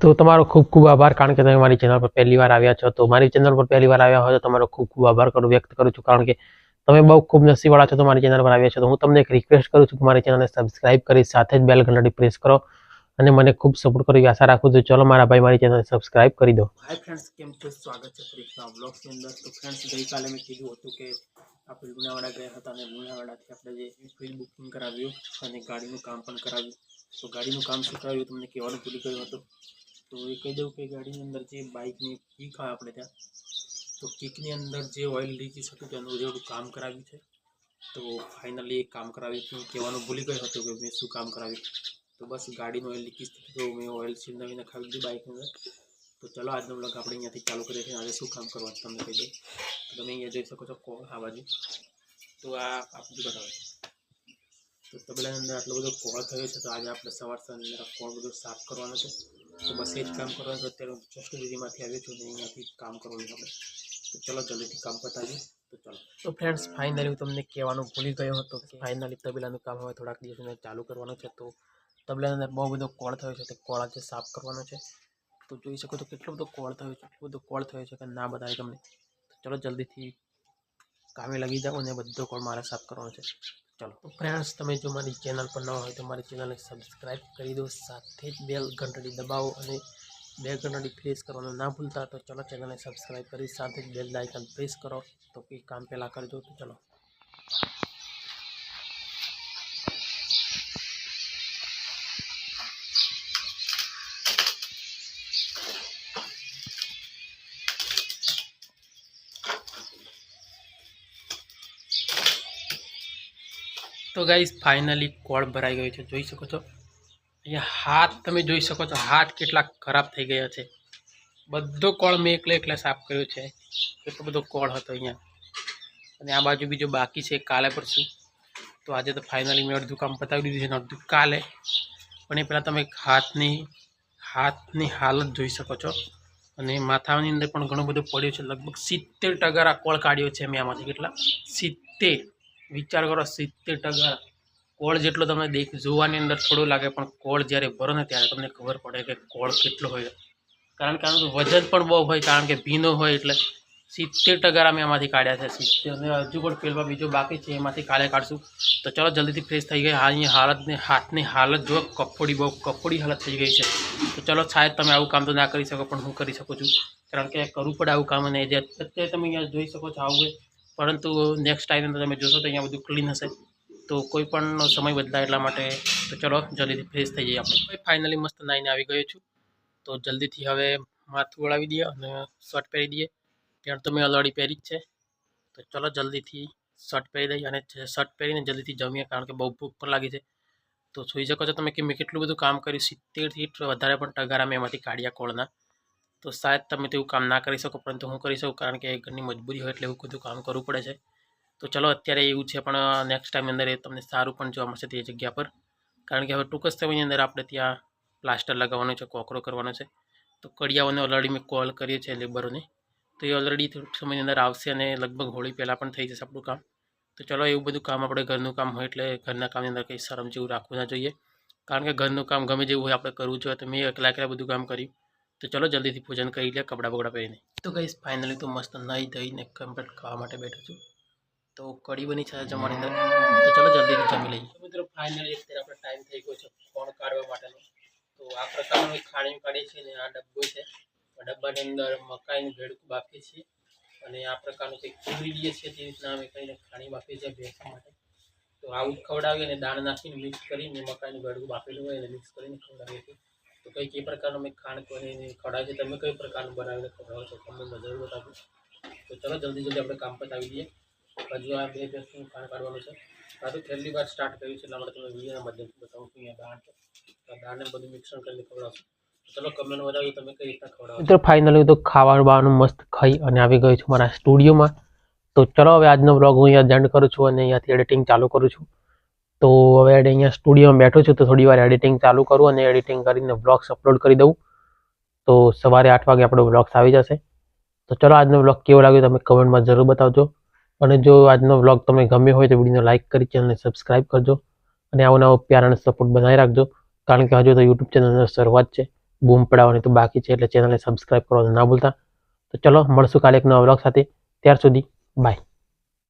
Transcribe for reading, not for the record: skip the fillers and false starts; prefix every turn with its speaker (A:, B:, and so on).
A: तो તમારો ખૂબ ખૂબ આભાર કારણ કે તમે મારી ચેનલ પર પહેલી વાર આવ્યા છો। તો મારી ચેનલ પર પહેલી વાર આવ્યા હોય તો તમારો ખૂબ ખૂબ આભાર વ્યક્ત કરું છું કારણ કે તમે બહુ ખૂબ નસીબવાળા છો તો મારી ચેનલ પર આવ્યા છો। તો હું તમને એક રિક્વેસ્ટ કરું છું કે મારી ચેનલને સબસ્ક્રાઇબ કરી સાથે જ બેલ ઘંટડી પ્રેસ કરો અને મને ખૂબ સપોર્ટ કરો એવી આશા રાખું છું। ચલો મારા ભાઈ મારી ચેનલને સબસ્ક્રાઇબ કરી દો।
B: हाय फ्रेंड्स, केम छो? स्वागत है फरी एक व्लॉग के अंदर। तो फ्रेंड्स गई काले मैं कीधुं हतुं के આપણે લુણાવાડા ગયા હતા અને લુણાવાડાથી આપણે જે ફ્રી બુકિંગ કરાવ્યું અને ગાડીનું કામ પણ કરાવ્યું। તો ગાડીનું કામ શું કરાવ્યું તમને કહેવાનું ભૂલી ગયો હતો। તો એ કહી દઉં કે ગાડીની અંદર જે બાઇકની કિક આવે આપણે ત્યાં, તો કિકની અંદર જે ઓઇલ લીકેજ હતું તેનું જેવું કામ કરાવ્યું છે। તો ફાઇનલી એક કામ કરાવ્યું હતું, કહેવાનું ભૂલી ગયો હતો કે મેં શું કામ કરાવ્યું। તો બસ ગાડીનું ઓઇલ લીકેજ થતું તો મેં ઓઇલ સીલ નવી નખાવી દીધી બાઇકની અંદર। તો ચલો આજનો બ્લોગ આપણે અહીંયાથી ચાલુ કરીએ છીએ। આજે શું કામ કરવાનું તમને કહી દઉં। તો તમે અહીંયા જોઈ શકો છો કોળ આ બાજુ, તો આ આપણું બતાવે તો તબેલાની અંદર આટલો બધો કોળ થયો છે। તો આજે આપણે સવાર અંદર કોળ બધો સાફ કરવાનો છે। તો બસ એ જ કામ કરવાનું છે। અત્યારે જસ્ટ વિધિમાંથી આવ્યો છું અને અહીંયાથી કામ કરવાનું આપણે। તો ચલો જલ્દીથી કામ પતાવીએ। તો ચલો તો ફ્રેન્ડ્સ ફાઇનલી હું તમને કહેવાનું ભૂલી ગયો હતો કે ફાઇનલી તબેલાનું કામ હવે થોડાક દિવસમાં ચાલુ કરવાનું છે। તો તબેલાની અંદર બહુ બધો કોળ થયો છે, તે કોળ આજે સાફ કરવાનો છે। તો જોઈ શકો છો કેટલો બધો કોળ થયો છે, એટલો બધો કોળ થયો છે કે ના બતાવે તમને। તો ચલો જલ્દીથી કામે લાગી જાઓ અને બધો કોળ મારે સાફ કરવાનો છે। ચલો તો ફ્રેન્ડ્સ તમે જો મારી ચેનલ પર ન હોય તો મારી ચેનલને સબસ્ક્રાઈબ કરી દો, સાથે જ બેલ ઘંટડી દબાવો અને બેલ ઘંટડી પ્રેસ કરવાનું ના ભૂલતા। તો ચલો ચેનલને સબસ્ક્રાઈબ કરી સાથે જ બેલ આઇકન પ્રેસ કરો। તો એ કામ પહેલાં કરજો। તો ચલો तो गाइस फाइनली कोळ भराई गयो छे, જોઈ શકો છો। અહીંયા હાથ તમે જોઈ શકો છો, હાથ કેટલા ખરાબ થઈ ગયા છે। બધો કોળ મેં એકલે સાફ કર્યો છે। કેટલો બધો કોળ હતો અહીંયા અને આ બાજુ બીજો બાકી છે કાલે પરસું। તો આજે તો ફાઇનલી મેં અડધું કામ પતાવી દીધું છે અને અડધું કાલે। પણ એ પહેલાં તમે હાથની હાલત જોઈ શકો છો અને માથાની અંદર પણ ઘણું બધું પડ્યું છે। લગભગ 70% આ કોળ કાઢ્યો છે મેં આમાંથી। કેટલા 70 વિચાર કરો, 70% કોળ જેટલો તમને જોવાની અંદર થોડું લાગે પણ કોળ જ્યારે ભરો ને ત્યારે તમને ખબર પડે કે કોળ કેટલો હોય। કારણ કે આનું વજન પણ બહુ હોય, કારણ કે ભીનો હોય એટલે 70% અમે એમાંથી કાઢ્યા છે। 70 અને હજુ પણ પેલમાં બીજો બાકી છે, એમાંથી કાલે કાઢશું। તો ચલો જલ્દીથી ફ્રેશ થઈ ગઈ। અહીંયા હાથની હાલત જો બહુ કફોડી હાલત થઈ ગઈ છે। તો ચલો શાયદ તમે આવું કામ તો ના કરી શકો પણ હું કરી શકું છું, કારણ કે કરવું પડે આવું કામ। અને જે અત્યારે તમે અહીંયા જોઈ શકો છો આવું, પરંતુ નેક્સ્ટ ટાઈમ અંદર તમે જોશો તો અહીંયા બધું ક્લીન હશે। તો કોઈ પણ સમય બદલાય એટલા માટે। તો ચલો જલ્દીથી ફ્રેશ થઈ જઈએ આપણે। ફાઇનલી મસ્ત નાઈને આવી ગયો છું। તો જલ્દીથી હવે માથું વળાવી દઈએ અને શર્ટ પહેરી દઈએ। ત્યાં તો મેં ઓલરેડી પહેરી જ છે। તો ચલો જલ્દીથી શર્ટ પહેરી દઈએ અને શર્ટ પહેરીને જલ્દીથી જમીએ, કારણ કે બહુ ભૂખ પણ લાગી છે। તો જોઈ શકો છો તમે કે મેં કેટલું બધું કામ કર્યું। 70થી વધારે પણ ટગારા મેં એમાંથી કાઢ્યા કોળના। તો શાયદ તમે તેવું કામ ના કરી શકો, પરંતુ હું કરી શકું, કારણ કે ઘરની મજબૂરી હોય એટલે એવું બધું કામ કરવું પડે છે। તો ચલો અત્યારે એવું છે, પણ નેક્સ્ટ ટાઈમ અંદર એ તમને સારું પણ જોવા મળશે તે જગ્યા પર, કારણ કે હવે ટૂંક જ સમયની અંદર આપણે ત્યાં પ્લાસ્ટર લગાવવાનું છે, કોકરો કરવાનો છે। તો કડિયાઓને ઓલરેડી મેં કોલ કરીએ છે લેબરોને, તો એ ઓલરેડી થોડુંક સમયની અંદર આવશે અને લગભગ હોળી પહેલાં પણ થઈ જશે આપણું કામ। તો ચલો એવું બધું કામ આપણે ઘરનું કામ હોય એટલે ઘરના કામની અંદર કંઈ શરમ જેવું રાખવું ના જોઈએ, કારણ કે ઘરનું કામ ગમે જેવું હોય આપણે કરવું જોઈએ। તો મેં એકલા બધું કામ કર્યું। તો ચલો જલ્દીથી પૂજન કરી લે કપડાં બગડા પહેરીને। તો ગાઈસ ફાઇનલી તો મસ્ત નાહી ધોઈને કમ્પ્લીટ ખાવા માટે બેઠો છું। તો કઢી બની છે જમવાની અંદર। તો ચલો જલ્દીથી જમી લઈએ। મિત્રો ફાઇનલી અત્યારે આપણે ટાઈમ થઈ ગયો છે કોણ કાઢવા માટેનો। તો આ પ્રકારનું એક ખાણી કાઢીએ છીએ અને આ ડબ્બો છે। આ ડબ્બાની અંદર મકાઈનું ભેડકું બાફીએ છીએ અને આ પ્રકારનું કંઈક પૂરી લઈએ છીએ, તે રીતના અમે કહીને ખાણી બાફીએ છીએ ભેંસા માટે। તો આવું ખવડાવીએ અને દાળ નાખીને મિક્સ કરીને મકાઈનું ભેડકું બાફેલું હોય અને મિક્સ કરીને ખવડાવીએ છીએ। તો કંઈક એ પ્રકારનું અમે ખાણ કરીને ખવડાવીએ છીએ। તમે કઈ પ્રકારનું બનાવીને ખવડાવો છો તમને જરૂર બતાવજો। તો ચલો જલ્દી આપણે કામ પતાવી દઈએ। હજુ આ 2 ભેંસનું ખાણ કાઢવાનું છે। આ તો પહેલી વાર સ્ટાર્ટ કર્યું છે એટલા માટે તમે વિડીયોના માધ્યમથી બતાવું છું। અહીંયા દાળ છે, તો દાળને બધું મિક્સર કરીને ખવડાવશું। ચલો કમેન્ટ બતાવજો તમે કઈ રીતના ખવડાવો।
A: મિત્રો ફાઇનલી તો ખાવાનું મસ્ત ખાઈ અને આવી ગયો છું મારા સ્ટુડિયોમાં। તો ચલો હવે આજનો બ્લોગ હું અહીંયા એન્ડ કરું છું અને અહીંયાથી એડિટિંગ ચાલુ કરું છું। તો હવે અહીંયા સ્ટુડિયોમાં બેઠો છું, તો થોડી વાર એડિટિંગ ચાલુ કરું અને એડિટિંગ કરીને વ્લોગ્સ અપલોડ કરી દઉં। તો સવારે 8 વાગે આપણો વ્લોગ્સ આવી જશે। તો ચલો આજનો વ્લોગ કેવો લાગ્યો તમે કમેન્ટમાં જરૂર બતાવજો। અને જો આજનો વ્લોગ તમને ગમ્યો હોય તો વિડીયોને લાઇક કરી ચેનલને સબસ્ક્રાઇબ કરજો અને આવો નવો પ્યાર અને સપોર્ટ બનાવી રાખજો, કારણ કે હજુ તો યુટ્યુબ ચેનલની શરૂઆત છે। બૂમ પડાવવાની તો બાકી છે, એટલે ચેનલને સબસ્ક્રાઈબ કરવાનું ના ભૂલતા. તો ચલો મળશું કાલે એક નવા વ્લોગ સાથે. ત્યાર સુધી બાય.